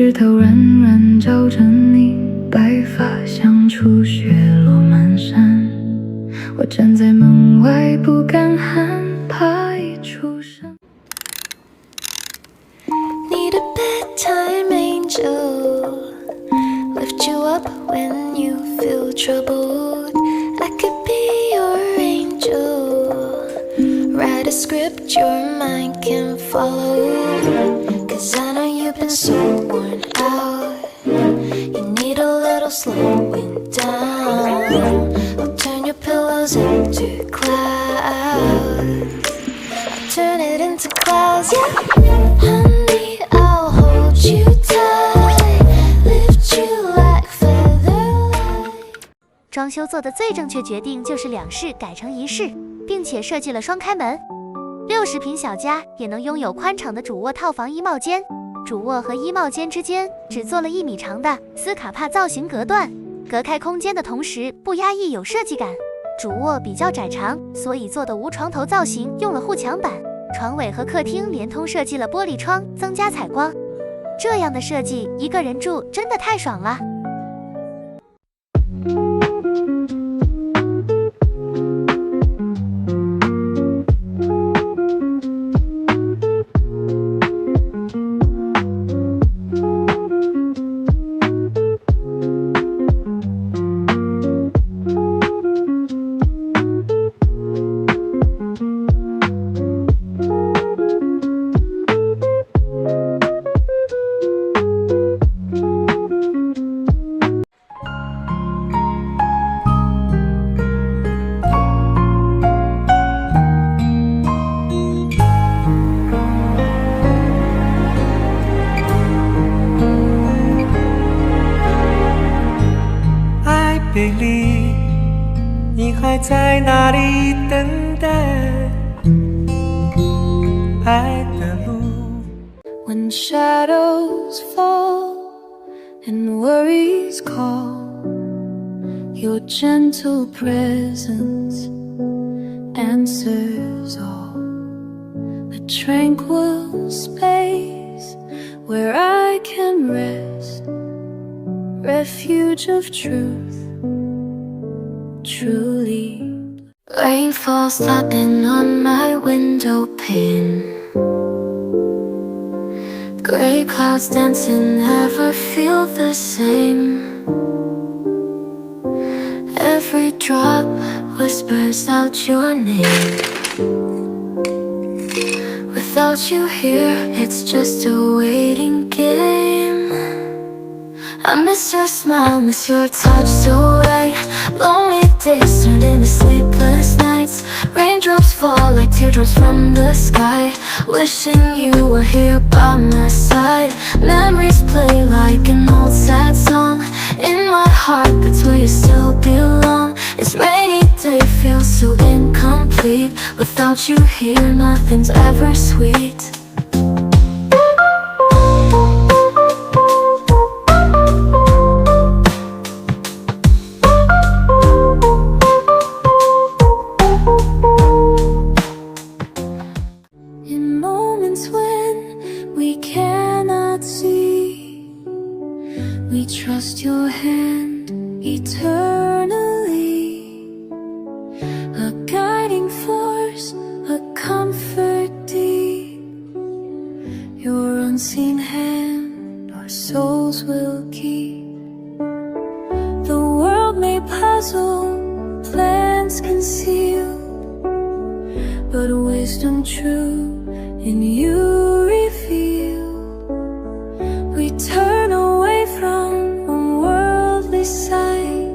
指头软软照着你，白发像初雪落满山。我站在门外不敢喊，怕一出声。Need a bedtime angel, lift you up when you feel troubled. I could be your angel, write a script your mind can follow. Cause I know you've been so worn out, you need a little slowing down. I'll turn your pillows into clouds, I'll turn it into clouds, yeah. Honey, I'll hold you tight, lift you like feather light. 装修做的最正确决定就是2室改成1室，并且设计了双开门。60平小家也能拥有宽敞的主卧套房衣帽间，主卧和衣帽间之间只做了1米长的斯卡帕造型隔断，隔开空间的同时不压抑，有设计感。主卧比较窄长，所以做的无床头造型，用了护墙板。床尾和客厅连通设计了玻璃窗，增加采光。这样的设计，一个人住真的太爽了。贝利，你还在哪里等待爱的路 When shadows fall and worries call, your gentle presence answers all. A tranquil space where I can rest, refuge of truth, truly. Rain falls tapping on my window pane, gray clouds dancing never feel the same. Every drop whispers out your name. Without you here, it's just a waiting game. I miss your smile, miss your touch so right. Lonely days turn into sleepless nights. Raindrops fall like teardrops from the sky, wishing you were here by my side. Memories play like an old sad song in my heart, that's where you still belong. This rainy day feels so incomplete. Without you here, nothing's ever sweet. In moments when we cannot see, we trust your hand eternally. A guiding force, a comfort deep. Your unseen hand our souls will keep. The world may puzzle, plans concealed, but wisdom true in you revealed. We turn away from unworldly sight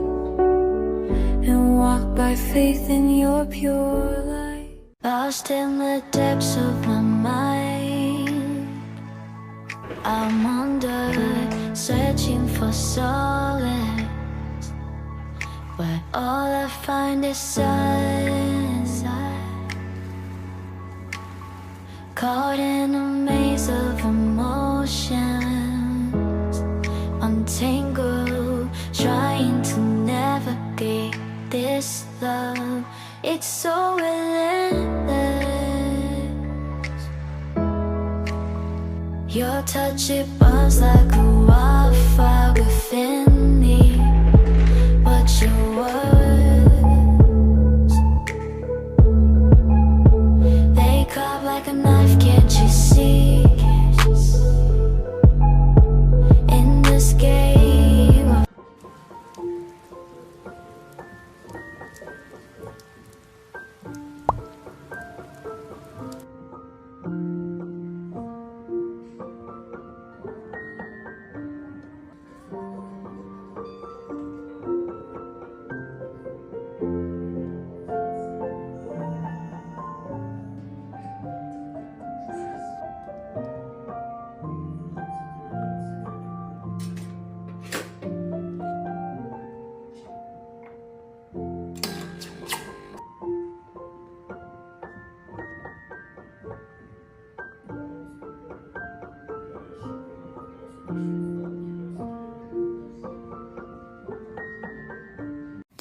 and walk by faith in your pure light. Lost in the depths of my mind, I'm wandered, searching for solace, but all I find is silence. Caught in a maze of emotions, untangled, trying to navigate this love. It's so relentless. Your touch, it burns like a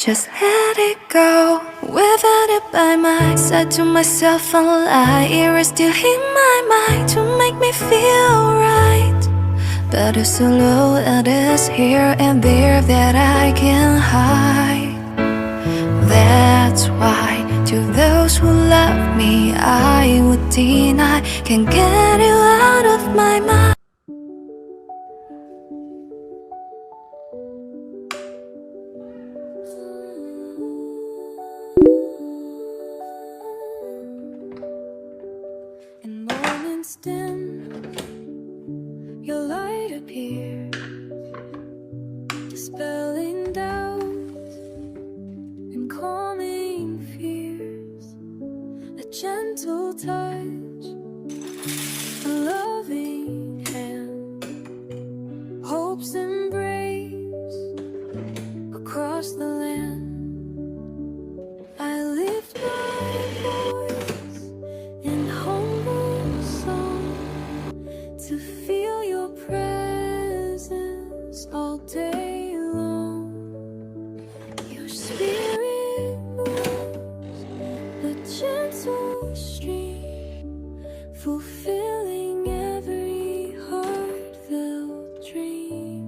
just let it go. Without it by my side, to myself I'll lie. You're still in my mind to make me feel right. But it's so low that is here and there that I can hide. That's why to those who love me I would deny. Can't get you out of my mind. In moments dim, your light appears, dispelling doubts and calming fears. A gentle touch, a loving hand, hope's embrace across the land. I lift my voice in humble song to feel your presence all day long. Your spirit moves a gentle stream, fulfilling every heartfelt dream.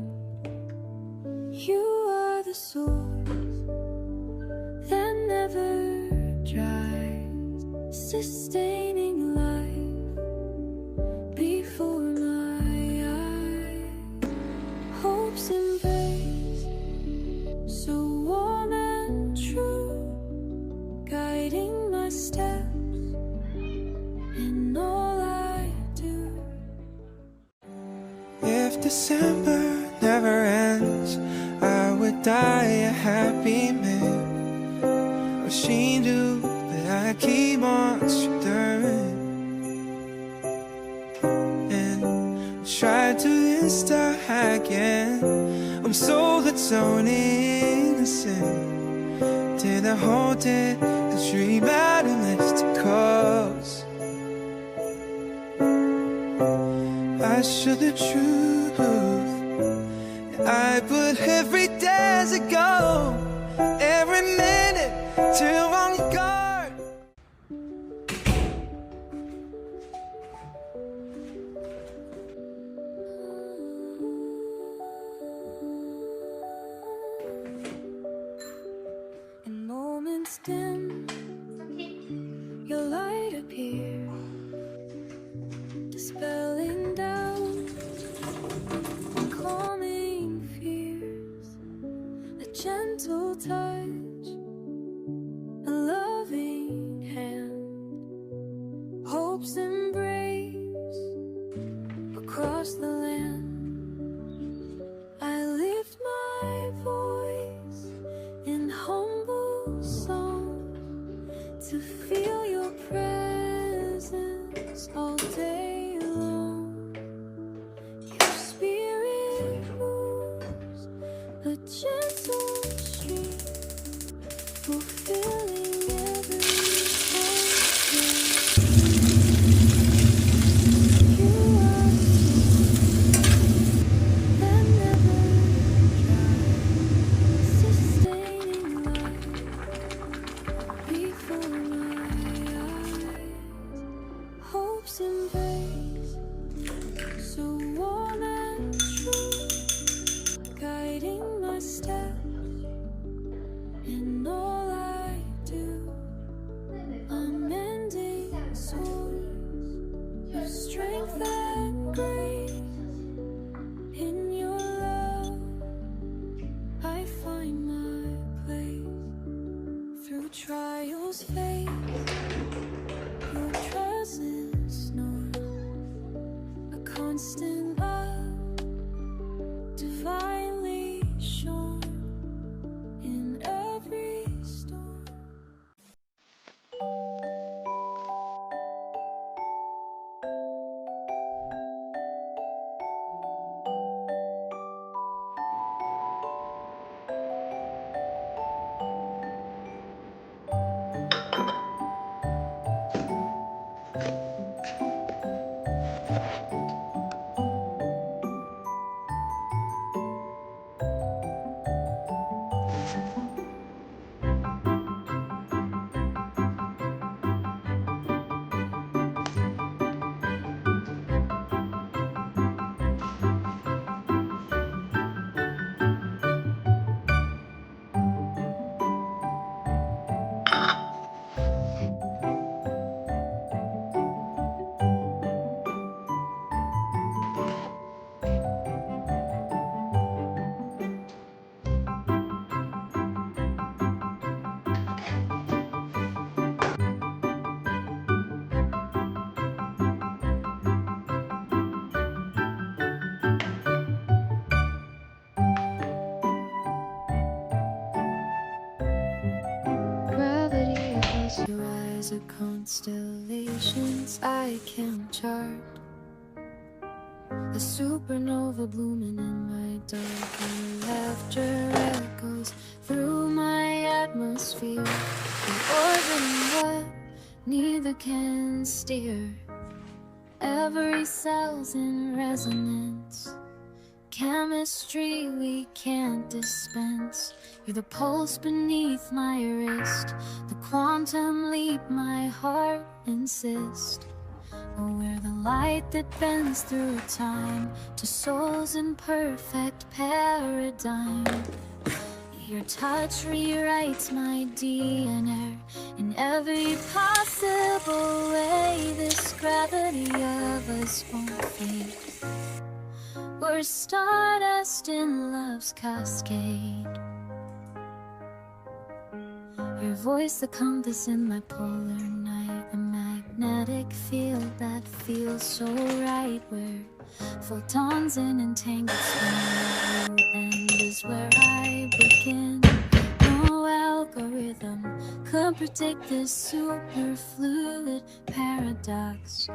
You are the source that never dries, sustaining life before my eyes. Hope's embrace, so warm and true, guiding my steps in all I do. If December never ends, I would die a happy man. Ashamed to, but I keep on stirring and try to insta again. I'm so that's so innocent. Did I hold it, the dream out of mystic cause? I show the truth, I put every day as it go, every minute till on guard. In moments dim, your light appears, dispelling doubt and calming fears. A gentle touch, a loving hand, hope's embrace across the land. I lift my voice in humble song to feel your presence all day long. Your spirit moves a gentle stream, fulfilling every heartbeat. You are that never dries, sustaining life before my eyes. Hope's embrace, so warm and true, guiding my steps in all I do. Unending source, your strength and grace. In your love, I find my place. Through trials face, your presence known, a constant love, divinely shone in every storm. constellations I can chart. A supernova blooming in my dark, and laughter echoes through my atmosphere. An orbiting what neither can steer. Every cell's in resonance. Chemistry we can't dispense. You're the pulse beneath my wrist, the quantum leap my heart insists. Oh, we're the light that bends through time to souls in perfect paradigm. Your touch rewrites my DNA in every possible way. This gravity of us won't fade. We're stardust in love's cascade. Your voice, the compass in my polar night, a magnetic field that feels so right. Where photons in entangled spin, you end is where I begin. No algorithm could predict this superfluid paradox.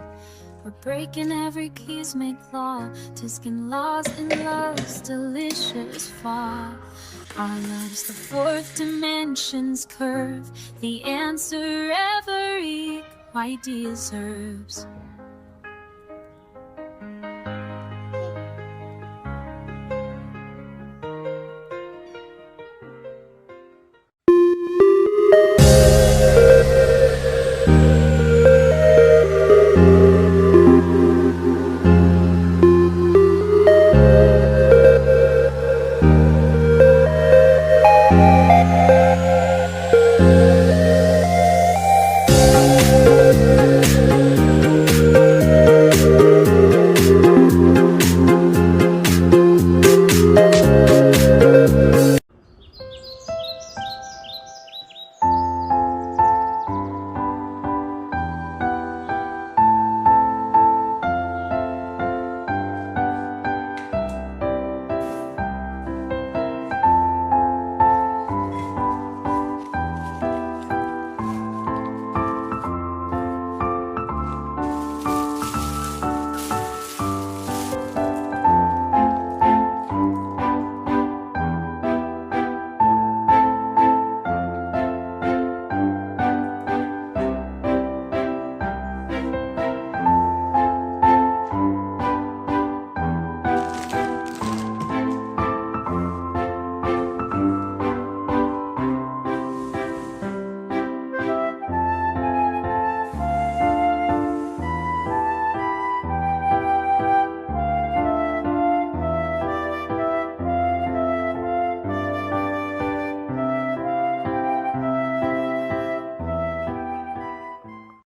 We're breaking every key's make law, tisking laws in love's delicious fall. Our love's the fourth dimension's curve, the answer every white deserves.